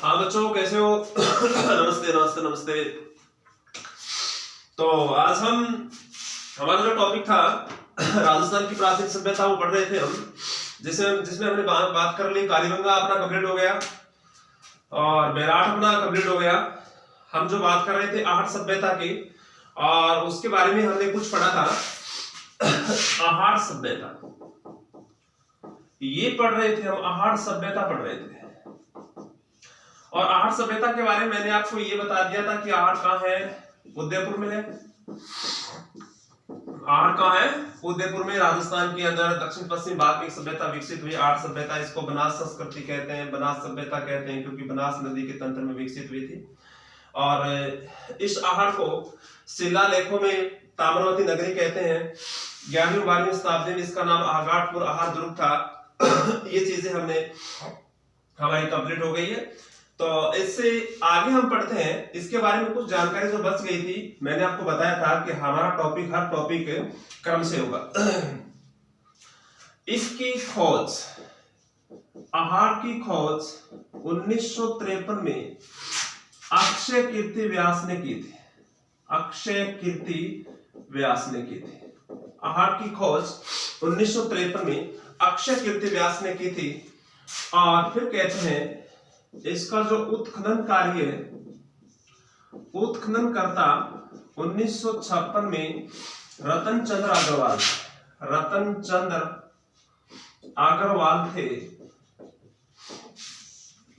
हाँ बच्चों, कैसे हो? नमस्ते नमस्ते नमस्ते। तो आज हमारा जो टॉपिक था राजस्थान की प्राचीन सभ्यता वो पढ़ रहे थे हम, जिसमें हमने बात कर ली। कालीबंगा अपना कंप्लीट हो गया और बेराट अपना कंप्लीट हो गया। हम जो बात कर रहे थे आहट सभ्यता की, और उसके बारे में हमने कुछ पढ़ा था। आहट सभ्यता ये पढ़ रहे थे हम, आहट सभ्यता पढ़ रहे थे। और आहट सभ्यता के बारे में मैंने आपको ये बता दिया था कि आहट कहाँ है? उदयपुर में है। आहट कहाँ है? उदयपुर में, राजस्थान के अंदर दक्षिण पश्चिम भाग में एक सभ्यता विकसित हुई, आहट सभ्यता। इसको बनास संस्कृति कहते हैं, बनास सभ्यता कहते हैं, क्योंकि बनास नदी के तंत्र में विकसित हुई थी। और इस आहट को शिलालेखों में ताम्रवती नगरी कहते हैं। 11वीं 12वीं शताब्दी में इसका नाम आगाटपुर आहार दुर्ग था। ये चीजें हमारी कंप्लीट हो गई है। तो इससे आगे हम पढ़ते हैं, इसके बारे में कुछ जानकारी जो बच गई थी। मैंने आपको बताया था कि हमारा हर टॉपिक क्रम से होगा। इसकी खोज, आहट की खोज 1953 में अक्षय कीर्ति व्यास ने की थी। अक्षय कीर्ति व्यास ने की थी। आहट की खोज 1953 में अक्षय कीर्ति व्यास ने की थी। और फिर कहते हैं इसका जो उत्खनन कार्य है, उत्खननकर्ता 1956 में रतन चंद्र अग्रवाल थे।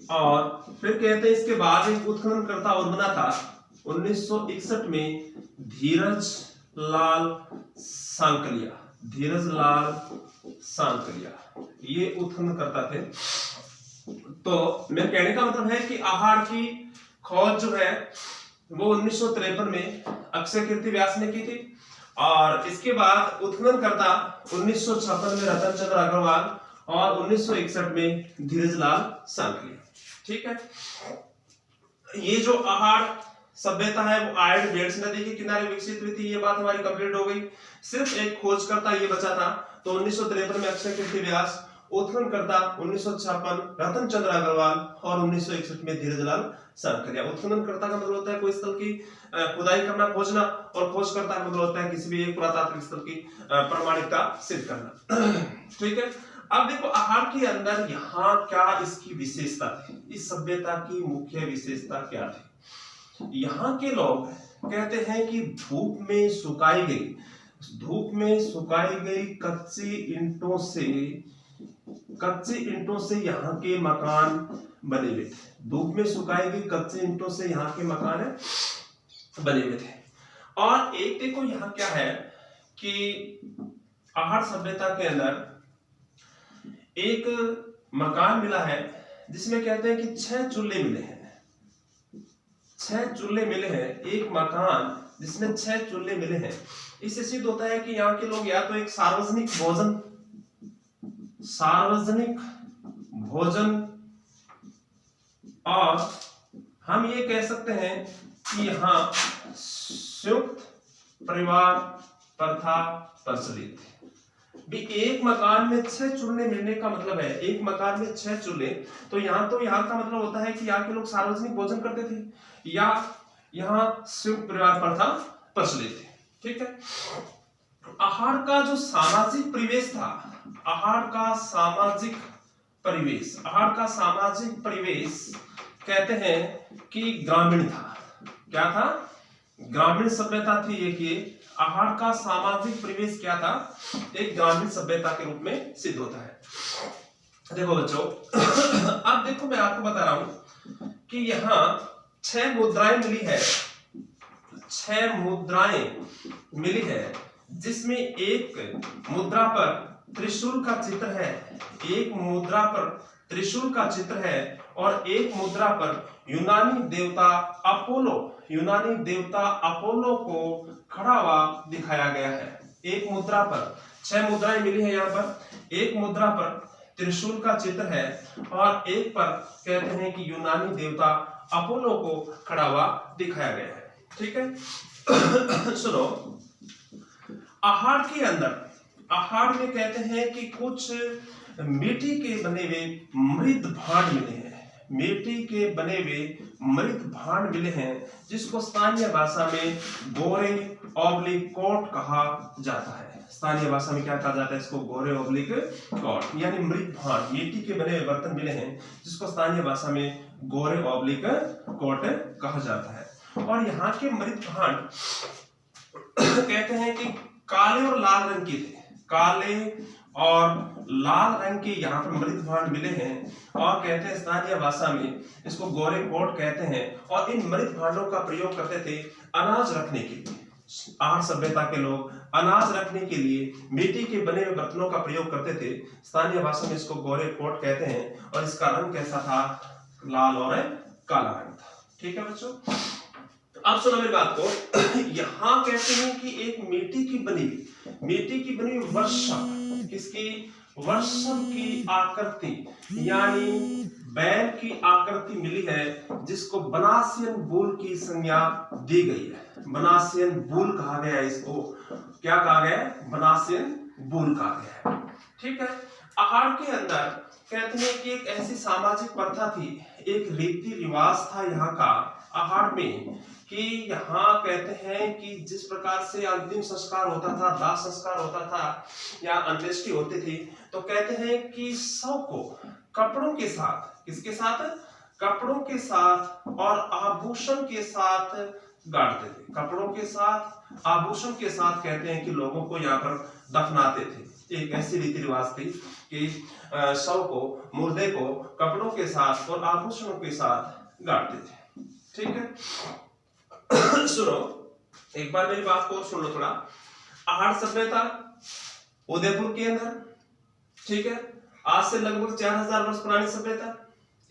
और फिर कहते हैं इसके बाद एक उत्खननकर्ता और बना था 1961 में धीरज लाल सांकलिया। ये उत्खननकर्ता थे। तो मेरे कहने का मतलब है कि आहट की खोज जो है वो 1953 में अक्षय कीर्ति व्यास ने की थी। और इसके बाद उत्खननकर्ता 1956 में रतन चंद्र अग्रवाल और 1961 में धीरज लाल सांकलिया। ठीक है। ये जो आहट सभ्यता है वो आयड बेल्स नदी के किनारे विकसित हुई थी। ये बात हमारी कंप्लीट हो गई। सिर्फ एक खोजकर्ता ये बचा था। तो 1953 में अक्षय कीर्ति व्यास, उत्खननकर्ता 1956 रतन चंद्र अग्रवाल और 1961 में धीरज लाल सांकलिया। उत्खननकर्ता का मतलब होता है कोई स्थल की खुदाई करना, खोजना, और खोजकर्ता का मतलब होता है किसी भी एक पुरातात्विक स्थल की प्रामाणिकता सिद्ध करना। ठीक है। अब देखो आहट के अंदर यहाँ क्या इसकी विशेषता थी, इस सभ्यता की मुख्य विशेषता क्या थी? यहाँ के लोग कहते हैं कि धूप में सुखाई गई कच्ची ईंटों से यहाँ के मकान बने हुए थे। धूप में सुखाई गई कच्ची ईंटों से यहाँ के मकान बने हुए थे। और एक देखो यहाँ क्या है कि आहट सभ्यता के अंदर एक मकान मिला है जिसमें कहते हैं कि 6 चूल्हे मिले हैं। 6 चूल्हे मिले हैं, एक मकान जिसमें 6 चूल्हे मिले हैं। इससे सिद्ध होता है कि यहाँ के लोग या तो एक सार्वजनिक भोजन, और हम ये कह सकते हैं कि यहाँ संयुक्त परिवार प्रथा प्रचलित है। भी एक मकान में 6 चूल्हे मिलने का मतलब है, एक मकान में 6 चूल्हे। तो यहाँ का मतलब होता है कि यहाँ के लोग सार्वजनिक भोजन करते थे, या यहाँ संयुक्त परिवार प्रथा प्रचलित है। ठीक है। आहट का जो सामाजिक परिवेश था, आहट का सामाजिक परिवेश कहते हैं कि ग्रामीण था। क्या था? ग्रामीण सभ्यता थी। एक आहट का सामाजिक परिवेश क्या था? एक ग्रामीण सभ्यता के रूप में सिद्ध होता है। देखो बच्चों, अब देखो मैं आपको बता रहा हूं कि यहाँ 6 मुद्राएं मिली है। 6 मुद्राएं मिली है, जिसमें एक मुद्रा पर त्रिशूल का चित्र है, एक मुद्रा पर त्रिशूल का चित्र है, और एक मुद्रा पर यूनानी देवता अपोलो को खड़ा हुआ दिखाया गया है। एक मुद्रा पर 6 मुद्राएं मिली है। यहाँ पर एक मुद्रा पर त्रिशूल का चित्र है और एक पर कहते हैं कि यूनानी देवता अपोलो को खड़ा हुआ दिखाया गया है। ठीक है। सुनो, आहट के अंदर, आहट में कहते हैं कि कुछ मिट्टी के बने हुए मृद भांड मिले हैं। मिट्टी के बने हुए मृत भांड मिले हैं, जिसको स्थानीय भाषा में गोरे ऑब्लिक कोट कहा जाता है। स्थानीय भाषा में क्या कहा जाता है इसको? गोरे ऑब्लिक कोट, यानी मृत भांड, मिट्टी के बने हुए बर्तन मिले हैं जिसको स्थानीय भाषा में गोरे ऑब्लिक कोट कहा जाता है। और यहाँ के मृत भांड कहते हैं कि काले और लाल रंग के थे, काले और लाल रंग के यहाँ पर मृत भांड मिले हैं और कहते हैं स्थानीय भाषा में इसको गोरे कोट कहते हैं। और इन मृत भांडों का प्रयोग करते थे अनाज रखने के लिए। आहार सभ्यता के लोग अनाज रखने के लिए मिट्टी के बने हुए बर्तनों का प्रयोग करते थे। स्थानीय भाषा में इसको गोरे कोट कहते हैं और इसका रंग कैसा था? लाल और काला रंग था। ठीक है बच्चों, अब सुनो मेरी बात को। यहाँ कहते हैं कि एक मिट्टी की बनी हुई वर्षम, किसकी? वर्षम की आकृति, यानी बैल की आकृति मिली है, जिसको बनासियन बुल की संज्ञा दी गई है। बनासियन बुल कहा गया है इसको। क्या कहा गया है? बनासियन बुल कहा गया है। ठीक है, आहार के अंदर कहते हैं कि एक ऐसी सामाजिक प्रथा थी, एक रीति रिवाज था यहाँ का आहार में, कि यहाँ कहते हैं कि जिस प्रकार से अंतिम संस्कार होता था, दाह संस्कार होता था या अंत्येष्टि होती थी, तो कहते हैं कि शव को कपड़ों के साथ, किसके साथ? कपड़ों के साथ और आभूषण के साथ गाड़ते थे। कपड़ों के साथ, आभूषण के साथ कहते हैं कि लोगों को यहाँ पर दफनाते थे। एक ऐसी रीति रिवाज थी कि शव को, मुर्दे को कपड़ों के साथ और आभूषणों के साथ गाड़ते थे। ठीक है, सुनो एक बार मेरी बात को सुन लो थोड़ा। आहार सभ्यता उदयपुर के अंदर, ठीक है, आज से लगभग 4000 वर्ष पुरानी सभ्यता।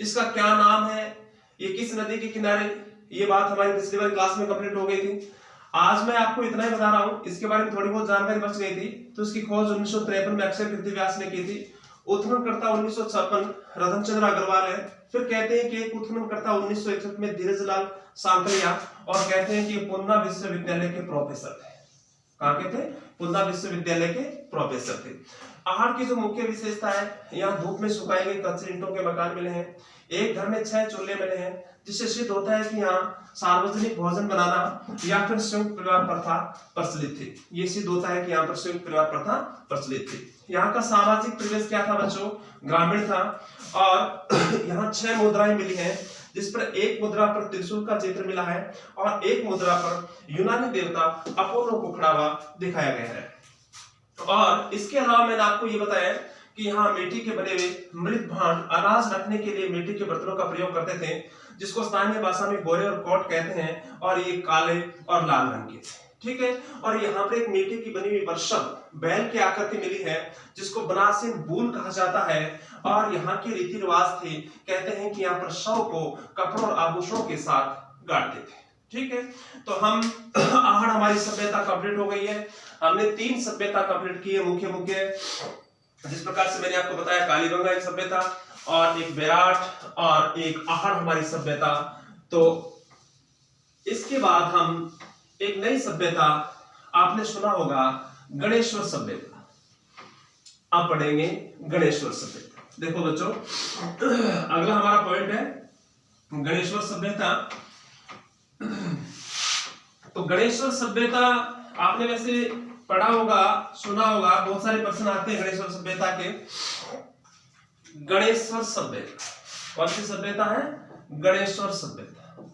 इसका क्या नाम है? ये किस नदी के किनारे? ये बात हमारी पिछली वाली क्लास में कंप्लीट हो गई थी। आज मैं आपको इतना ही बता रहा हूं, इसके बारे में थोड़ी बहुत जानकारी बच गई थी। तो इसकी खोज 1953 में अक्षय पृथ्वीव्यास ने की थी। उत्खननकर्ता 1956 रतनचंद्र अग्रवाल है। फिर कहते हैं कि एक उत्खननकर्ता 1961 में धीरजलाल सांकलिया, और कहते हैं कि पूना विश्वविद्यालय के प्रोफेसर थे। कहाँ के थे? पूना विश्वविद्यालय के प्रोफेसर थे। आहार की जो मुख्य विशेषता है, यहाँ धूप में सुखाए गए कच्चे ईंटों के मकान मिले हैं, एक घर में 6 चूल्हे मिले हैं, जिससे सिद्ध होता है कि यहाँ सार्वजनिक भोजन बनाना या फिर संयुक्त परिवार प्रथा प्रचलित थी। ये सिद्ध होता है कि यहाँ पर संयुक्त परिवार प्रथा प्रचलित थी। यहाँ का सामाजिक परिवेश क्या था बच्चों? ग्रामीण था। और यहाँ 6 मुद्राएं मिली हैं, जिस पर एक मुद्रा पर त्रिशूल का चित्र मिला है और एक मुद्रा पर यूनानी देवता अपोलो को खड़ा हुआ दिखाया गया है। और इसके अलावा मैंने आपको ये बताया कि यहाँ मिट्टी के बने हुए मृत भांड, अनाज रखने के लिए मिट्टी के बर्तनों का प्रयोग करते थे, जिसको स्थानीय भाषा में गोरे और कोट कहते हैं, और ये काले और लाल रंग के थे। ठीक है, और यहाँ पर एक मिट्टी की बनी हुई वर्षम, बैल की आकृति मिली है, जिसको बनासिन बूल कहा जाता है। और यहाँ की रीति रिवाज थे, कहते हैं कि यहाँ पर शव को कपड़ों और आभूषणों के साथ गाड़ते थे। ठीक है, तो हम आहार, हमारी सभ्यता कंप्लीट हो गई है। हमने 3 सभ्यता कंप्लीट की है मुख्य, जिस प्रकार से मैंने आपको बताया, कालीबंगा एक सभ्यता, और एक बेराट, और एक आहार हमारी सभ्यता। तो इसके बाद हम एक नई सभ्यता, आपने सुना होगा गणेश्वर सभ्यता। अब पढ़ेंगे गणेश्वर सभ्यता। देखो बच्चों, अगला हमारा पॉइंट है गणेश्वर सभ्यता। तो गणेश्वर सभ्यता आपने वैसे पढ़ा होगा, सुना होगा, बहुत सारे प्रश्न आते हैं गणेश्वर सभ्यता के। गणेश्वर सभ्यता कौन सी सभ्यता है? गणेश्वर सभ्यता।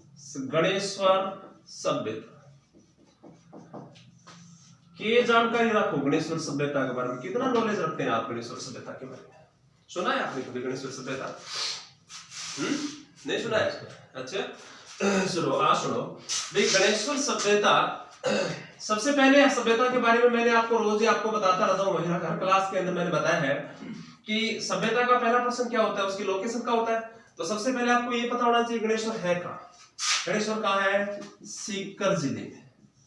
गणेश्वर सभ्यता की जानकारी रखो। गणेश्वर सभ्यता के बारे में कितना नॉलेज रखते हैं आप? गणेश्वर सभ्यता के बारे में सुना है आपने कभी गणेश्वर सभ्यता? नहीं सुना है? अच्छा सुनो भाई, गणेश्वर सभ्यता, सबसे पहले सभ्यता के बारे में मैंने आपको रोज ही आपको बताता रहता हूँ, हर क्लास के अंदर मैंने बताया है कि सभ्यता का पहला प्रश्न क्या होता है, उसकी लोकेशन का होता है। तो सबसे पहले आपको ये पता होना चाहिए गणेश्वर है कहाँ। गणेश्वर कहाँ है? सीकर जिले में।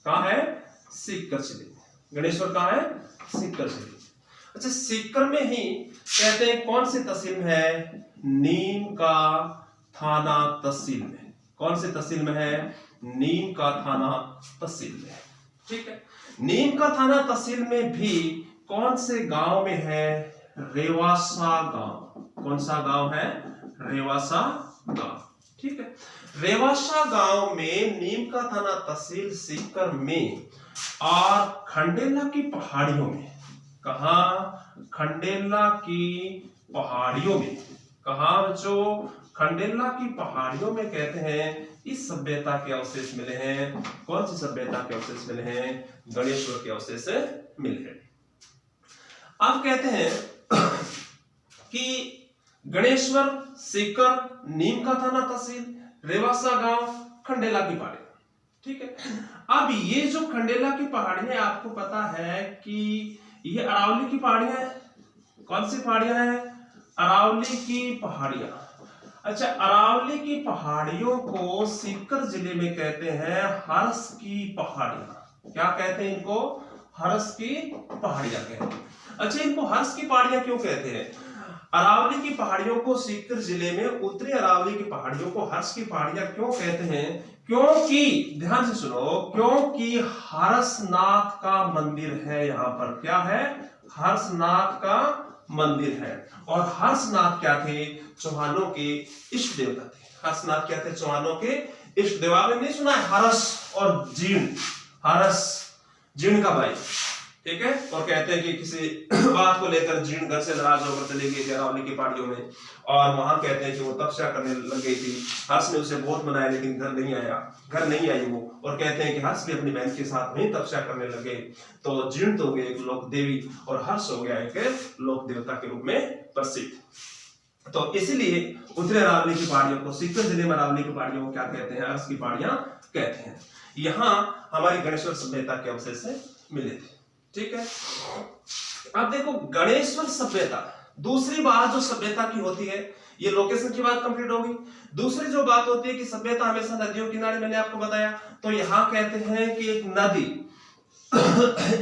कहाँ है? सीकर जिले में। गणेश्वर कहाँ है? सीकर जिले। अच्छा, सीकर में ही कहते हैं कौन सी तहसील में है? नीम का थाना तहसील में। कौन सी तहसील में है? नीम का थाना तहसील में। ठीक है, नीम का थाना तहसील में भी कौन से गांव में है? रेवासा गांव। कौन सा गांव है? रेवासा गांव। ठीक है, रेवासा गांव में, नीम का थाना तहसील सीकर में और खंडेला की पहाड़ियों में, कहा खंडेला की पहाड़ियों में, कहा जो खंडेला की पहाड़ियों में कहते हैं इस सभ्यता के अवशेष मिले हैं। कौन सी सभ्यता के अवशेष मिले हैं? गणेश्वर के अवशेष मिले हैं। अब कहते हैं कि गणेश्वर, सीकर, नीम का थाना तहसील, रेवासा गांव, खंडेला की पहाड़ी। ठीक है, अब ये जो खंडेला की पहाड़ियां, आपको पता है कि ये अरावली की पहाड़ियां हैं। कौन सी पहाड़ियां हैं? अरावली की पहाड़ियां। अच्छा, अरावली की पहाड़ियों को सीकर जिले में कहते हैं हर्ष की पहाड़ियां। क्या कहते हैं इनको? हर्ष की पहाड़ियां कहते हैं। अच्छा, इनको हर्ष की पहाड़ियां क्यों कहते हैं? अरावली की पहाड़ियों को सीकर जिले में, उत्तरी अरावली की पहाड़ियों को हर्ष की पहाड़ियां क्यों कहते हैं? क्योंकि, ध्यान से सुनो, क्योंकि हर्षनाथ का मंदिर है यहाँ पर। क्या है? हर्षनाथ का मंदिर है। और हर्षनाथ क्या थे? चौहानों के इष्ट देवता थे। हर्षनाथ क्या थे? चौहानों के इष्ट देव। आपने नहीं सुना है हर्ष और जीर्ण? हर्ष जीर्ण का भाई। ठीक है, और कहते हैं कि किसी बात को लेकर जीर्ण घर से नाराज होकर चली गई थी अरावली की पहाड़ियों में, और वहां कहते हैं कि वो तपस्या करने लग गई थी। हर्ष ने उसे बहुत मनाया लेकिन घर नहीं आई वो, और कहते हैं कि हर्ष भी अपनी बहन के साथ वहीं तपस्या करने लगे। तो जीर्ण तो हो गए एक लोक देवी, और हर्ष हो गया एक लोक देवता के रूप में प्रसिद्ध। तो इसलिए उत्तरी अरावली की पहाड़ियों को, सीकर जिले में अरावली की पहाड़ियों को क्या कहते हैं? हर्ष की पहाड़ियां कहते हैं। यहाँ हमारी गणेश्वर सभ्यता के अवशेष मिले थे। ठीक है, अब देखो गणेश्वर सभ्यता, दूसरी बात जो सभ्यता की होती है, ये लोकेशन की बात कंप्लीट होगी। दूसरी जो बात होती है कि सभ्यता हमेशा नदियों किनारे, मैंने आपको बताया। तो यहाँ कहते हैं कि एक नदी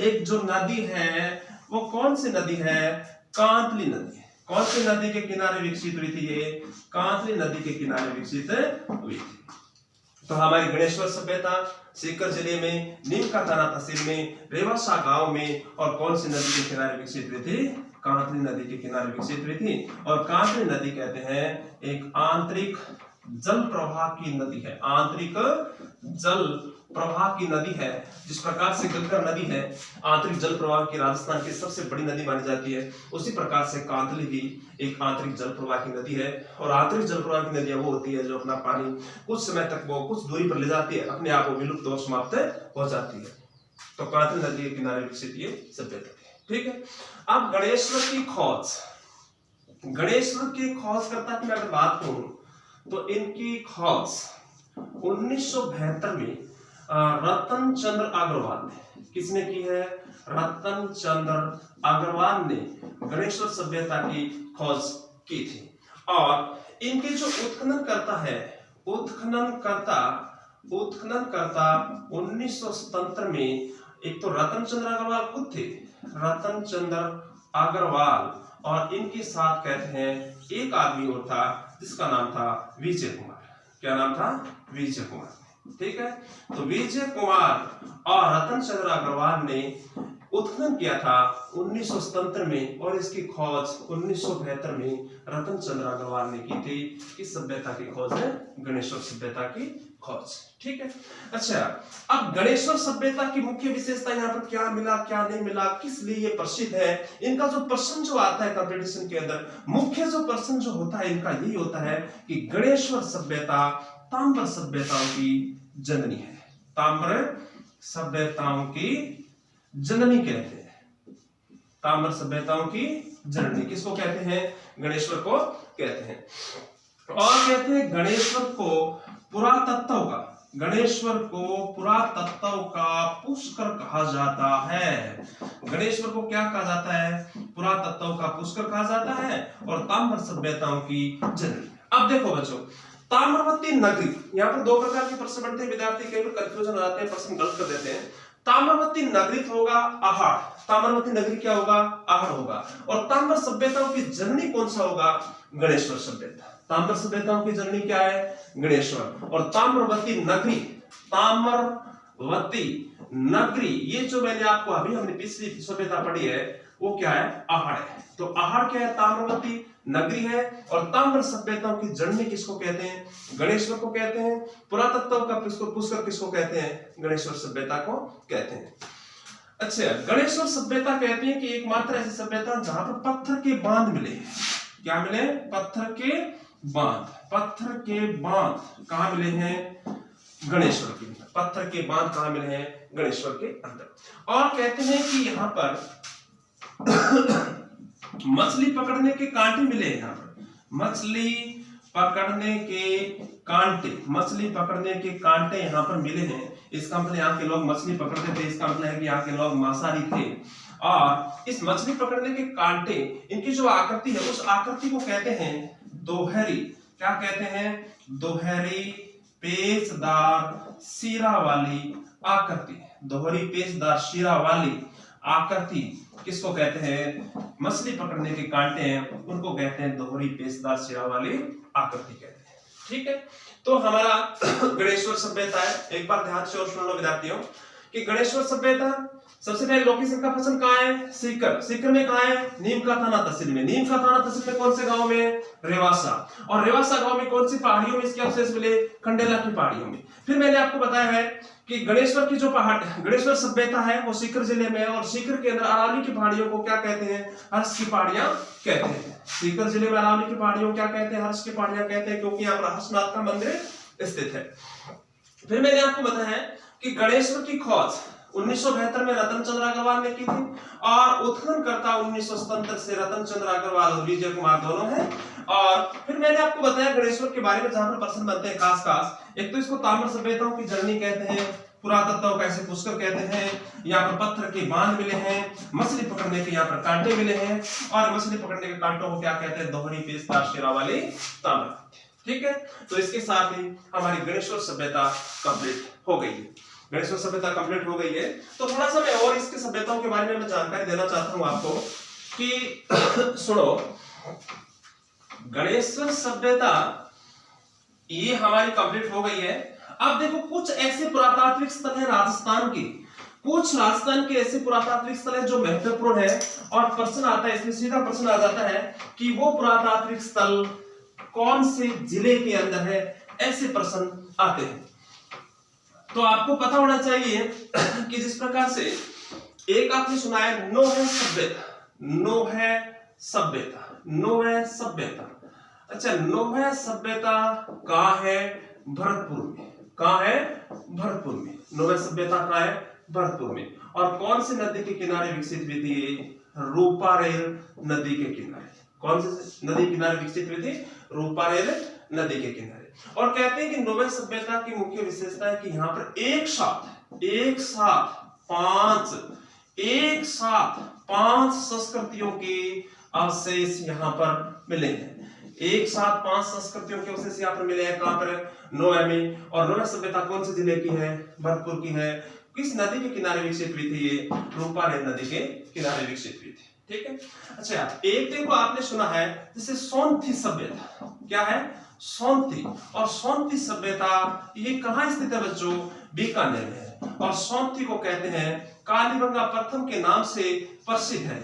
एक जो नदी है वो कौन सी नदी है? कांतली नदी। कौन सी नदी के किनारे विकसित हुई थी? ये कांतली नदी के किनारे विकसित हुई थी। तो हमारी गणेश्वर सभ्यता सीकर जिले में, नीम का थाना तहसील में, रेवासा गांव में, और कौन सी नदी के किनारे विकसित हुई थी? कांतली नदी के किनारे विकसित हुई थी। और कांतली नदी कहते हैं एक आंतरिक जल प्रवाह की नदी है। आंतरिक जल प्रवाह की नदी है। जिस प्रकार से गंगा नदी है आंतरिक जल प्रवाह की, राजस्थान की सबसे बड़ी नदी मानी जाती है, उसी प्रकार से कांतली भी एक आंतरिक जल प्रवाह की नदी है। और आंतरिक जल प्रवाह की नदियां वो होती है जो अपना पानी कुछ समय तक, वो कुछ दूरी पर ले जाती है, अपने आप वो विलुप्त और समाप्त हो जाती है। तो कांतली नदी के किनारे विकसित ये सभ्यता थी। ठीक है, अब गणेश्वर की खोज, गणेश्वर की खोजकर्ता की अगर बात करूं तो इनकी खोज 1972 में रतन चंद्र अग्रवाल ने, किसने की है? रतन चंद्र अग्रवाल ने गणेश्वर सभ्यता की खोज की थी। और इनके जो उत्खननकर्ता है, उत्खननकर्ता 1977 में, एक तो रतन चंद्र अग्रवाल खुद थे, रतन चंद्र अग्रवाल, और इनके साथ कहते हैं एक आदमी और था जिसका नाम था विजय कुमार। क्या नाम था? विजय कुमार। ठीक है, तो विजय कुमार और रतन चंद्र अग्रवाल ने उत्खनन किया था 1977 में, और इसकी खोज 1972 में रतन चंद्र अग्रवाल ने की थी। किस सभ्यता की खोज है? गणेश्वर सभ्यता की खोज। ठीक है, अच्छा, अब गणेश्वर सभ्यता की मुख्य विशेषता यहाँ पर क्या मिला, क्या नहीं मिला, किस लिए ये प्रसिद्ध है, इनका जो प्रश्न जो आता है कंपटीशन के अंदर, मुख्य जो प्रश्न जो होता है इनका यही होता है कि गणेश्वर सभ्यता ताम्र सभ्यताओं की जननी है। ताम्र सभ्यताओं की जननी कहते हैं। ताम्र सभ्यताओं की जननी किसको कहते हैं? गणेश्वर को कहते हैं। और कहते हैं गणेश्वर को पुरातत्व का, गणेश्वर को पुरातत्व का पुष्कर कहा जाता है। गणेश्वर को क्या कहा जाता है? पुरातत्व का पुष्कर कहा जाता है, और ताम्र सभ्यताओं की जननी। अब देखो बच्चों, ताम्रवती नगरी, यहाँ पर दो प्रकार के प्रश्न बनते हैं, विद्यार्थी कई बार कंफ्यूजन हो जाते हैं, प्रश्न गलत कर देते हैं। ताम्रवती नगरी होगा आहार, ताम्रवती नगरी क्या होगा? आहार होगा। और ताम्र सभ्यताओं की जननी कौन सा होगा? गणेश्वर सभ्यता। ताम्र सभ्यताओं की जननी क्या है? गणेश्वर। और ताम्रवती नगरी, ताम्रवती नगरी, ये जो मैंने आपको अभी हमने पिछली सभ्यता पढ़ी है वो क्या है? आहार है। तो आहार क्या है? ताम्रवती नगरी है। और ताम्र सभ्यताओं की जननी किसको कहते हैं? गणेश्वर को कहते हैं। पुरातत्व का पुष्कर किसको कहते हैं? गणेश्वर सभ्यता को कहते हैं। अच्छा, गणेश्वर सभ्यता कहती है कि एकमात्र ऐसी सभ्यता जहां पर पत्थर के बांध मिले हैं। क्या मिले? पत्थर के बांध। पत्थर के बांध कहां मिले हैं? गणेश्वर के अंदर। पत्थर के बांध कहां मिले हैं? गणेश्वर के अंदर। और कहते हैं कि यहां पर मछली पकड़ने के कांटे मिले हैं। यहां पर मछली पकड़ने के कांटे, मछली पकड़ने के कांटे यहां पर मिले हैं। इसका मतलब यहाँ के लोग मछली पकड़ते थे, इसका मतलब है कि यहाँ के लोग मांसाहारी थे। और इस मछली पकड़ने के कांटे, इनकी जो आकृति है उस आकृति को कहते हैं दोहरी। क्या कहते हैं? दोहरी पेचदार सिरा वाली आकृति। दोहरी पेचदार सिरा वाली आकृति किसको कहते हैं? मछली पकड़ने के कांटे हैं उनको कहते हैं दोहरी पेचदार सिरा वाली आकृति कहते हैं। ठीक है, तो हमारा गणेश्वर सभ्यता है। एक बार ध्यान से और सुन लो विद्यार्थियों कि गणेश्वर सभ्यता सबसे पहले लोकेशन का पसंद कहाँ है? सीकर। सीकर में कहाँ है? नीम का थाना तहसील में। नीम का थाना तहसील में कौन से गांव में? रेवासा। और रेवासा गांव में कौन सी पहाड़ियों में इसके अवशेष मिले? खंडेला की पहाड़ियों में। फिर मैंने आपको बताया है कि गणेश्वर की जो पहाड़, गणेश्वर सभ्यता है वो सीकर जिले में है। और सीकर के अंदर अरावली की पहाड़ियों को क्या कहते हैं? हर्ष की पहाड़ियां कहते हैं। सीकर जिले में अरावली की पहाड़ियों क्या कहते हैं? हर्ष की पहाड़ियां कहते हैं, क्योंकि यहाँ पर हर्षनाथ का मंदिर स्थित है। फिर मैंने आपको बताया है कि गणेश्वर की खोज 1972 में रतन चंद्र अग्रवाल ने की थी। और उत्खननकर्ता 1977 से रतन चंद्र अग्रवाल और विजय कुमार दोनों हैं। और फिर मैंने आपको बताया गणेश्वर के बारे में जहां पर प्रश्न बनते हैं खास, एक तो इसको ताम्र सभ्यताओं की जननी कहते हैं, पुरातत्व कैसे पुष्कर कहते हैं, यहाँ पर पत्थर के बांध मिले हैं, मछली पकड़ने के यहाँ पर कांटे मिले हैं। और मछली पकड़ने के कांटों को क्या कहते हैं? दोहरी पेचदार सिरा वाली ताम्र। ठीक है, तो इसके साथ ही हमारी गणेश्वर सभ्यता कंप्लीट हो गई है। गणेश्वर सभ्यता कंप्लीट हो गई है। तो थोड़ा सा मैं और इसकी सभ्यताओं के बारे में मैं जानकारी देना चाहता हूं आपको कि सुनो, गणेश्वर सभ्यता ये हमारी कंप्लीट हो गई है। अब देखो कुछ ऐसे पुरातात्विक स्थल है राजस्थान के, कुछ राजस्थान के ऐसे पुरातात्विक स्थल है जो महत्वपूर्ण है। और प्रश्न आता है, इसमें सीधा प्रश्न आ जाता है कि वो पुरातात्विक स्थल कौन से जिले के अंदर है, ऐसे प्रश्न आते हैं। तो आपको पता होना चाहिए कि जिस प्रकार से एक आपने सुना है नोहे सभ्यता, नोहे सभ्यता, नोहे सभ्यता। अच्छा, नोहे सभ्यता कहाँ है? भरतपुर में। कहाँ है? भरतपुर में। नोहे सभ्यता कहाँ है? भरतपुर में। और कौन सी नदी के किनारे विकसित हुई थी? रूपारेल नदी के किनारे। कौन सी नदी किनारे विकसित हुई थी? रूपारेल नदी के किनारे। और कहते हैं कि नोवे सभ्यता की मुख्य विशेषता है कि यहाँ पर एक साथ पांच संस्कृतियों के अवशेष यहाँ पर मिले हैं। एक साथ 5 संस्कृतियों के अवशेष यहाँ पर मिले हैं। कहाँ पर? नोवे में। और नोवे सभ्यता कौन से जिले की है? भरतपुर की है। किस नदी के किनारे विकसित हुई थी? ये रूपारेल नदी के किनारे विकसित हुई थी। ठीक है, अच्छा, एक देखो आपने सुना है जैसे सोनथी सभ्यता। क्या है? सोनथी। और सोनथी सभ्यता ये कहाँ स्थित है बच्चों? बीकानेर में है। और सोनथी को कहते हैं कालीबंगा प्रथम के नाम से प्रसिद्ध है।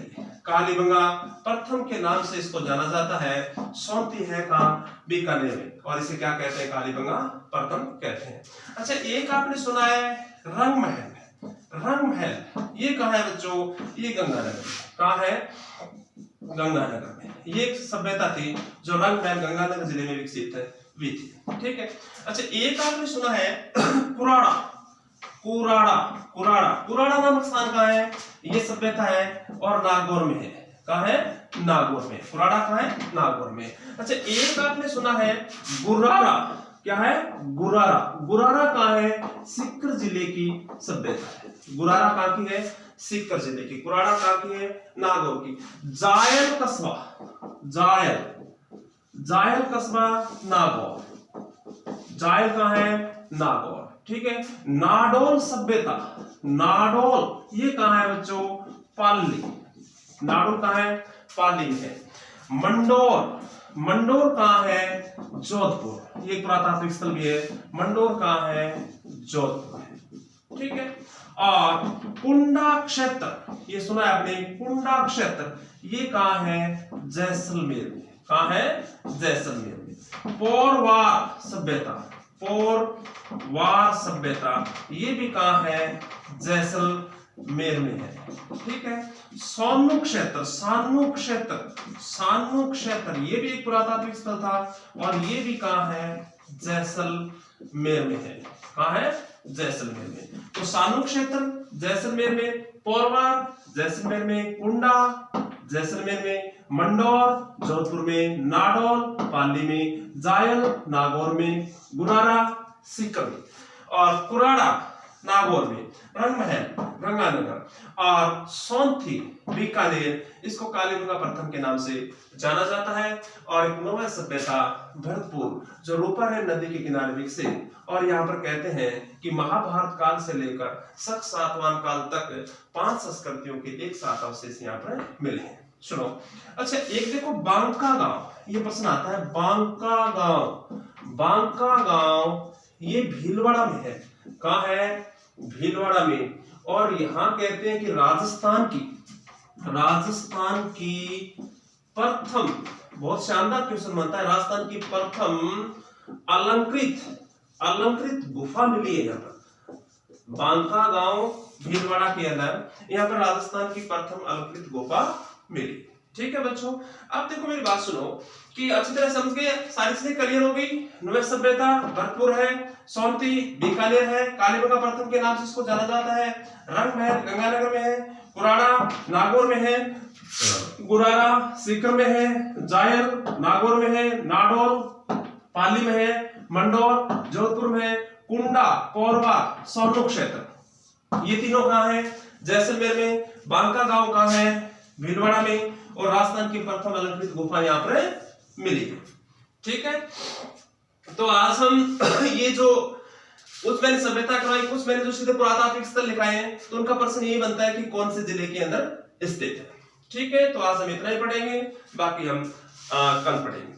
कालीबंगा प्रथम के नाम से इसको जाना जाता है। सोनथी है कहाँ? बीकानेर में। और इसे क्या कहते हैं? कालीबंगा प्रथम कहते हैं। अच्छा, एक आपने सुना है रंगमहल। रंगमहल ये कहाँ है बच्चों? ये गंगानगर में। कहाँ है? गंगानगर में। ये एक सभ्यता थी जो रंगमहल गंगानगर जिले में विकसित हुई थी। ठीक है, अच्छा, एक आपने सुना है कुराड़ा। कुराड़ा, कुराड़ा, कुराड़ा नामक स्थान कहाँ है? ये सभ्यता है और नागौर में है। कहाँ है? नागौर में। कुराड़ा कहाँ है? नागौर में। अच्छा, एक आपने सुना है गुरारा। क्या है? गुरारा। गुरारा कहाँ है? सीकर जिले की सभ्यता है। गुरारा कहाँ की है? सीकर जिले की। कुराड़ा कहाँ की है? नागौर की। जायल कस्बा, जायल, जायल कस्बा नागौर। जायल कहाँ है? नागौर। ठीक है, नाडोल सभ्यता। नाडोल ये कहाँ है बच्चों? पाली। नाडोल कहाँ है? पाली में है। मंडोर, मंडोर कहाँ है? जोधपुर। ये पुरातात्विक स्थल भी है। मंडोर कहाँ है? जोधपुर है। ठीक है, और पुंडा क्षेत्र, ये सुना है आपने? पुंडा क्षेत्र ये कहाँ है? जैसलमेर में। कहाँ है? जैसलमेर में। पौरवार सभ्यता, पौरवार सभ्यता ये भी कहाँ है? जैसलमेर में है। ठीक है। सान्नू क्षेत्र, सान्नू क्षेत्र, सान्नू क्षेत्र ये भी एक पुरातात्विक स्थल था और ये भी कहाँ है? जैसलमेर में है। कहाँ है? जैसलमेर में। तो सान्नू क्षेत्र जैसलमेर में, पौरवार जैसलमेर में, कुंडा जैसलमेर में, मंडौर जोधपुर में, नाडौल पाली में, जायल नागौर में, गुरारा सीकर में और कुराड़ा नागौर में, रंगमहल गंगानगर और सोंथी बीकानेर इसको कालीबंगा प्रथम के नाम से जाना जाता है। और एक नौवा सभ्यता भरतपुर जो रूपारेल नदी के किनारे विकसित, और यहाँ पर कहते हैं कि महाभारत काल से लेकर शक सातवां काल तक 5 संस्कृतियों के एक साथ अवशेष यहाँ पर मिले हैं। सुनो, अच्छा एक देखो बांका गांव, ये प्रश्न आता है बांका गांव, बांका गांव ये भीलवाड़ा में है। कहाँ है? भीलवाड़ा में। और यहाँ कहते हैं कि राजस्थान की प्रथम, बहुत शानदार क्वेश्चन बनता है, राजस्थान की प्रथम अलंकृत गुफा मिली है यहाँ पर। बांका गांव भीलवाड़ा के अंदर यहाँ पर राजस्थान की प्रथम अलंकृत गुफा मिली। ठीक है बच्चों, अब देखो मेरी बात सुनो कि अच्छी तरह समझ गए, सारी चीजें क्लियर हो गई। नौवा सभ्यता भरतपुर है, सोंथी बीकानेर है, कालीबंगा प्रथम के नाम से इसको जाना जाता है, रंगमहल गंगानगर में है, कुराड़ा नागौर में है, गुरारा सीकर में है, जायल नागौर में है, नाडौल पाली में है, मंडौर जोधपुर में है, कुंडा पौरवा सान्नू क्षेत्र ये तीनों कहाँ है? जैसलमेर में। बांका गांव कहाँ है? भीलवाड़ा में। और राजस्थान की प्रथम अलंकृत गुफा यहाँ पर मिली है। ठीक है, तो आज हम ये जो कुछ मैंने सभ्यता करवाई, कुछ मैंने जो सीधे पुरातात्विक स्थल लिखाए हैं, तो उनका प्रश्न यही बनता है कि कौन से जिले के अंदर स्थित है। ठीक है, तो आज हम इतना ही पढ़ेंगे, बाकी हम कल पढ़ेंगे।